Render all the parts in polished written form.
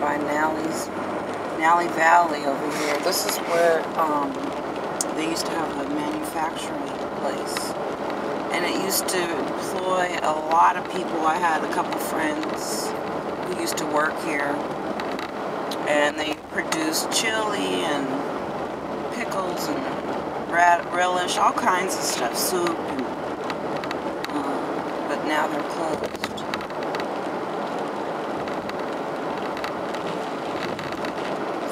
by Nally Valley over here. This is where they used to have a manufacturing place. And it used to employ a lot of people. I had a couple friends who used to work here. And they produced chili and pickles and relish, all kinds of stuff, soup. And, but now they're closed.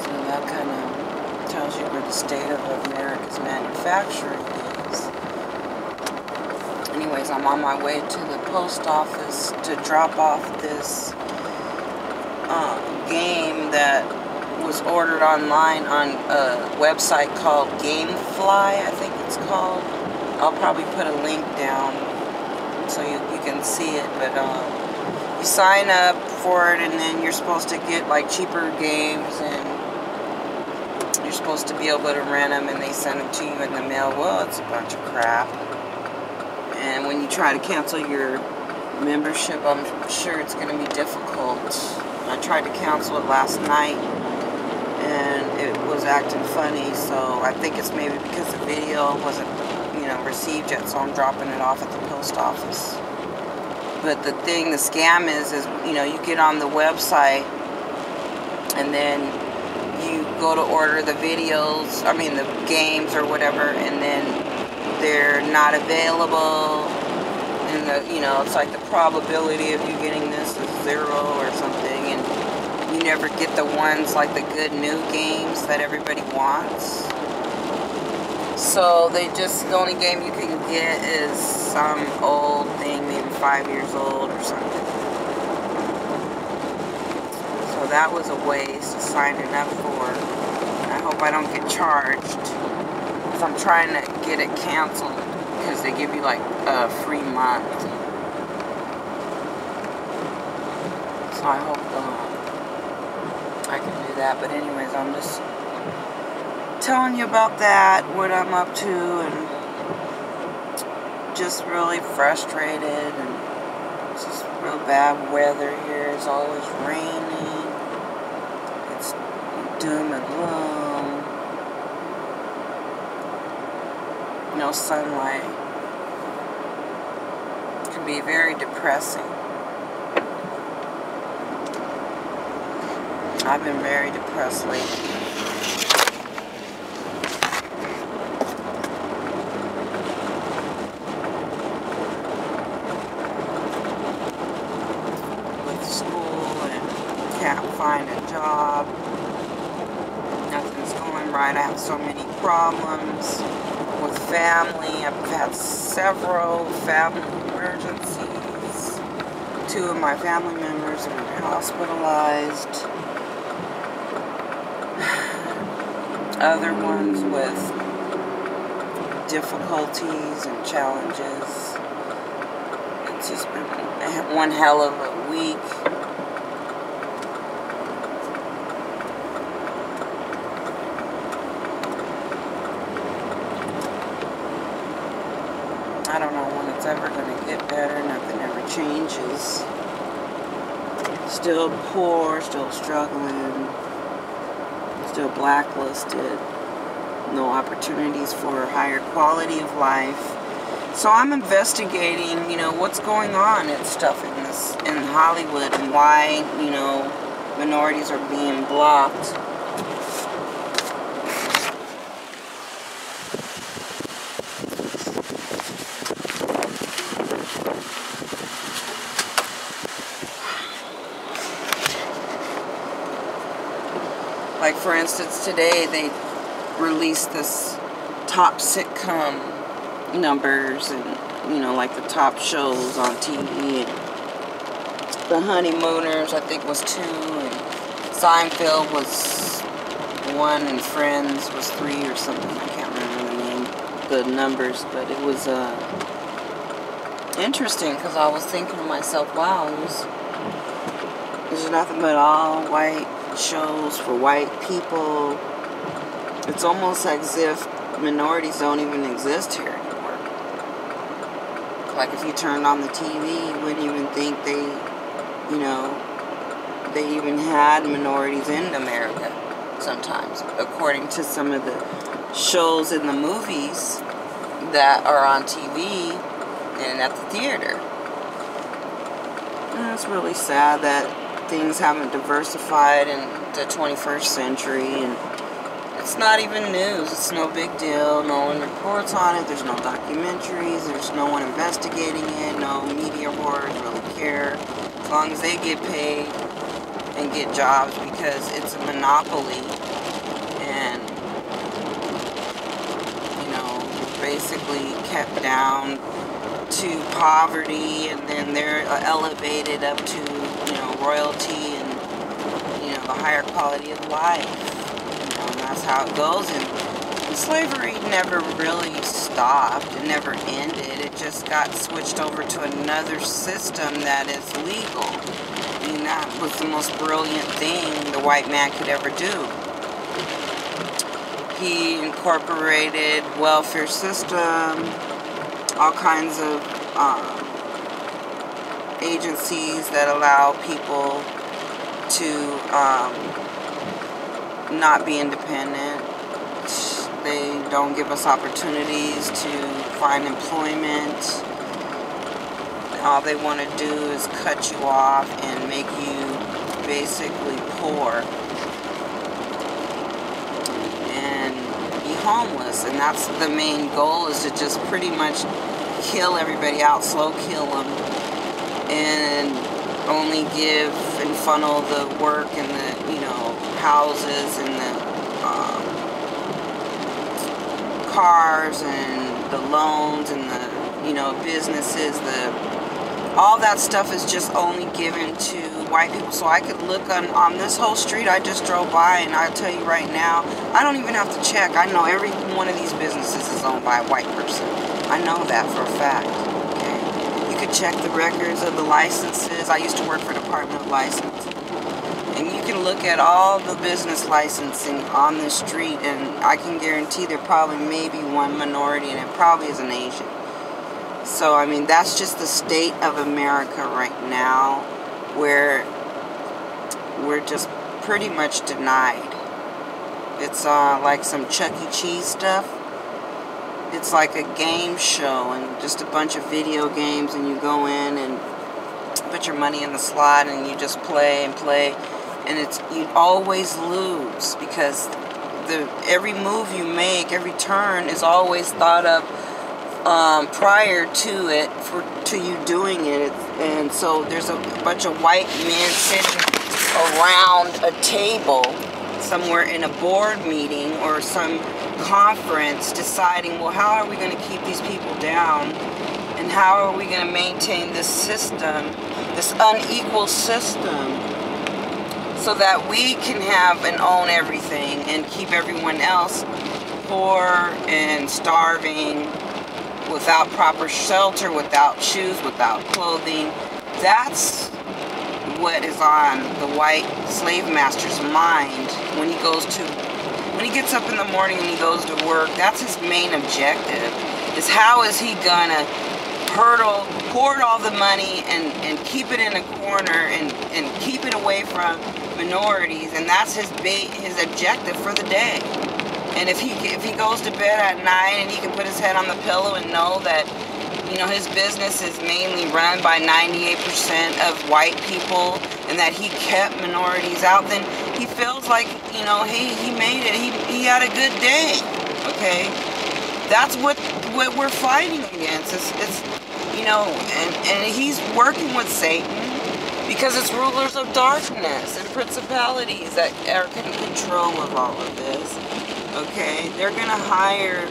So that kind of tells you where the state of America's manufacturing is. Anyways, I'm on my way to the post office to drop off this game that was ordered online on a website called Gamefly, I think it's called. I'll probably put a link down so you can see it, but you sign up for it and then you're supposed to get like cheaper games and you're supposed to be able to rent them and they send them to you in the mail. Well, it's a bunch of crap. And when you try to cancel your membership, I'm sure it's going to be difficult. I tried to cancel it last night and it was acting funny, so I think it's maybe because the video wasn't, received yet, so I'm dropping it off at the post office. But the scam is you get on the website and then you go to order the videos, the games or whatever, and then they're not available, and it's like the probability of you getting this is 0 or something, and you never get the ones like the good new games that everybody wants. So the only game you can get is some old thing, maybe 5 years old or something. So that was a waste of signing up for. I hope I don't get charged, because I'm trying to get it canceled, because they give you like a free month. So I hope I can do that. But anyways, I'm just telling you about that, what I'm up to, and just really frustrated, and it's just real bad weather here. It's always raining. It's doom and gloom. No sunlight. It can be very depressing. I've been very depressed lately. With school and can't find a job. Nothing's going right. I have so many problems with family. I've had several family emergencies. 2 of my family members are hospitalized. Other ones with difficulties and challenges. It's just been one hell of a week. I don't know when it's ever going to get better. Nothing ever changes. Still poor, still struggling. Still blacklisted, no opportunities for a higher quality of life. So I'm investigating, what's going on and stuff in Hollywood, and why, minorities are being blocked. Like, for instance, today they released this top sitcom numbers and, like the top shows on TV. And The Honeymooners, I think, was 2, and Seinfeld was 1, and Friends was 3 or something. I can't remember the numbers, but it was interesting, because I was thinking to myself, wow, there's nothing but all white shows for white people. It's almost as if minorities don't even exist here anymore. Like, if you turned on the TV, you wouldn't even think they they even had minorities in America sometimes, according to some of the shows in the movies that are on TV and at the theater. And it's really sad that things haven't diversified in the 21st century, and it's not even news. It's no big deal. No one reports on it. There's no documentaries. There's no one investigating it. No media wars really care. As long as they get paid and get jobs, because it's a monopoly, and basically kept down to poverty, and then they're elevated up to royalty and the higher quality of life. And that's how it goes. And slavery never really stopped. It never ended. It just got switched over to another system that is legal. I mean, that was the most brilliant thing the white man could ever do. He incorporated welfare system, all kinds of agencies that allow people to not be independent. They don't give us opportunities to find employment. All they want to do is cut you off and make you basically poor and be homeless. And that's the main goal, is to just pretty much kill everybody out, slow kill them, and only give and funnel the work and the houses and the cars and the loans and the businesses. All that stuff is just only given to white people. So I could look on this whole street I just drove by, and I'll tell you right now, I don't even have to check. I know every one of these businesses is owned by a white person. I know that for a fact. Okay? You could check the records of the licenses. I used to work for the Department of License. And you can look at all the business licensing on the street, and I can guarantee there probably maybe one minority, and it probably is an Asian. So, I mean, that's just the state of America right now, where we're just pretty much denied. It's like some Chuck E. Cheese stuff. It's like a game show and just a bunch of video games, and you go in and put your money in the slot and you just play and play, and you always lose, because every move you make, every turn is always thought of prior to you doing it. And so there's a bunch of white men sitting around a table somewhere in a board meeting or some conference, deciding, well, how are we going to keep these people down, and how are we going to maintain this system, this unequal system, so that we can have and own everything and keep everyone else poor and starving, without proper shelter, without shoes, without clothing. That's what is on the white slave master's mind when he gets up in the morning and he goes to work. That's his main objective, is how is he gonna hoard all the money and keep it in a corner and keep it away from minorities. And that's his objective for the day. And if he goes to bed at night and he can put his head on the pillow and know that his business is mainly run by 98% of white people, and that he kept minorities out, then he feels like he made it. He had a good day. Okay, that's what we're fighting against. It's and he's working with Satan, because it's rulers of darkness and principalities that are in control of all of this. Okay, they're going to hire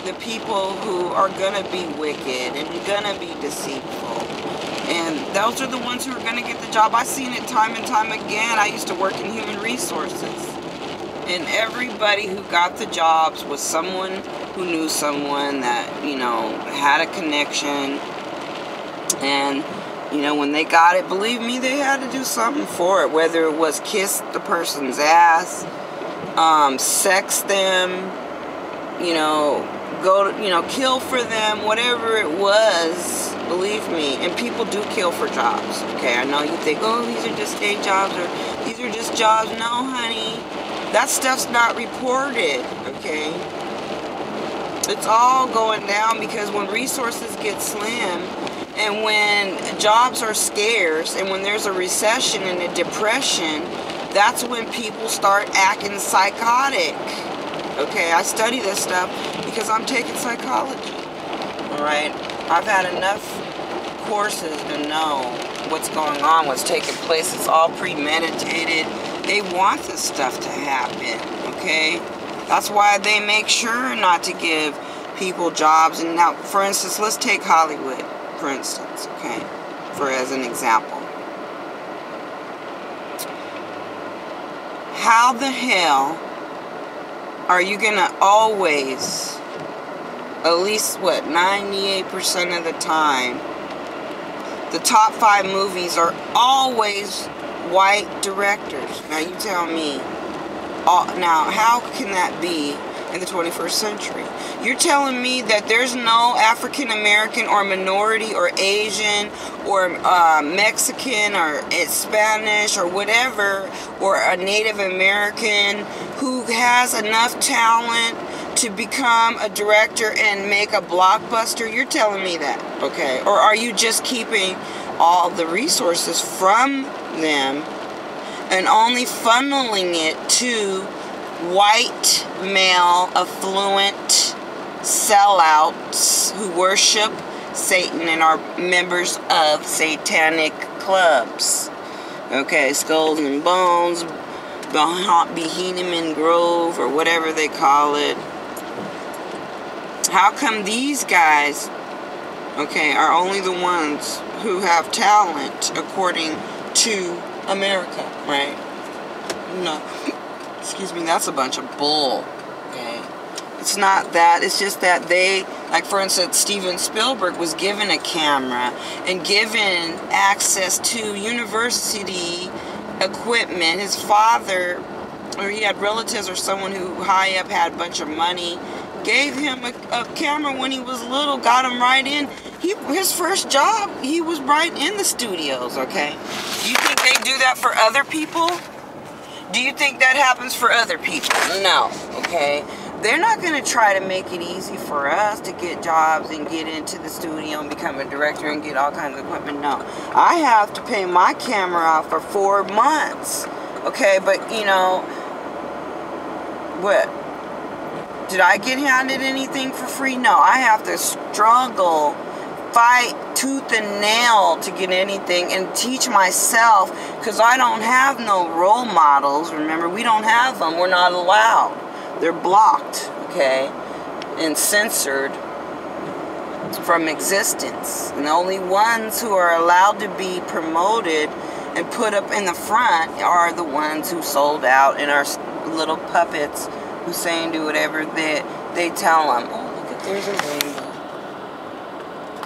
the people who are going to be wicked and going to be deceitful. And those are the ones who are going to get the job. I've seen it time and time again. I used to work in human resources. And everybody who got the jobs was someone who knew someone that, had a connection. And, when they got it, believe me, they had to do something for it. Whether it was kiss the person's ass, sex them, go to, kill for them, whatever it was, Believe me. And people do kill for jobs. Okay, I know you think, oh, these are just day jobs or these are just jobs. No, honey. That stuff's not reported. Okay. It's all going down because when resources get slim and when jobs are scarce and when there's a recession and a depression, that's when people start acting psychotic. Okay, I study this stuff because I'm taking psychology. Alright? I've had enough courses to know what's going on, what's taking place. It's all premeditated. They want this stuff to happen. Okay? That's why they make sure not to give people jobs. And now, for instance, let's take Hollywood, for instance, okay? As an example. How the hell are you going to always, at least, 98% of the time, the top 5 movies are always white directors? Now, you tell me. Now, how can that be in the 21st century? You're telling me that there's no African American or minority or Asian or Mexican or Spanish or whatever, or a Native American who has enough talent to become a director and make a blockbuster? You're telling me that, okay? Or are you just keeping all the resources from them and only funneling it to white, male, affluent sellouts who worship Satan and are members of satanic clubs? Okay, Skulls and Bones, Bohemian Grove, or whatever they call it. How come these guys, okay, are only the ones who have talent according to America, right? No, excuse me, that's a bunch of bull, okay? It's not that, it's just that they, like for instance, Steven Spielberg was given a camera and given access to university equipment. His father, or he had relatives or someone who high up had a bunch of money, gave him a camera when he was little, got him right in. His first job, he was right in the studios, okay? Do you think they do that for other people? Do you think that happens for other people? No, okay? They're not going to try to make it easy for us to get jobs and get into the studio and become a director and get all kinds of equipment. No. I have to pay my camera off for 4 months, okay? But, you know, what? Did I get handed anything for free? No, I have to struggle, fight tooth and nail to get anything and teach myself, because I don't have no role models. Remember, we don't have them. We're not allowed. They're blocked, okay, and censored from existence. And the only ones who are allowed to be promoted and put up in the front are the ones who sold out and are little puppets who saying do whatever they tell them. Oh, look at, there's a rainbow.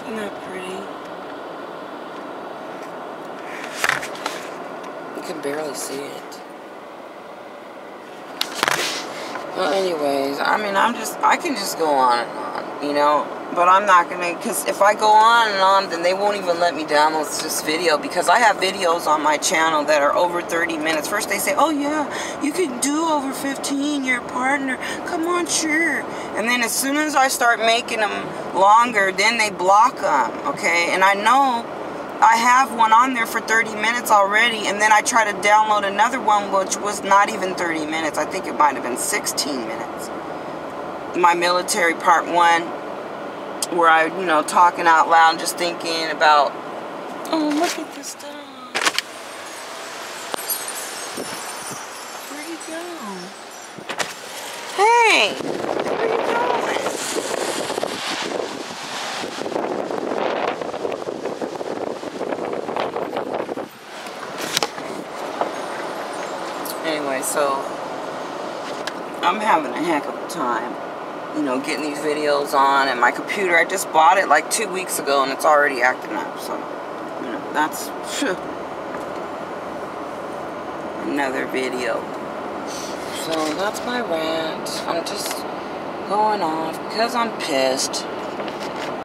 Isn't that pretty? You can barely see it. Well, anyways, I mean, I can just go on and on, you know, but I'm not going to, because if I go on and on, then they won't even let me download this video, because I have videos on my channel that are over 30 minutes. First they say, oh yeah, you can do over 15, you're a partner, come on, sure. And then as soon as I start making them longer, then they block them, okay? And I know I have one on there for 30 minutes already, and then I try to download another one which was not even 30 minutes. I think it might have been 16 minutes. My military part 1, where I, you know, talking out loud, just thinking about, oh, look at this stuff. Where'd he go? Hey, where are you going? Anyway, so I'm having a heck of a time, you know, getting these videos on, and my computer, I just bought it like 2 weeks ago and it's already acting up, so, you know, that's another video. So that's my rant. I'm just going off because I'm pissed.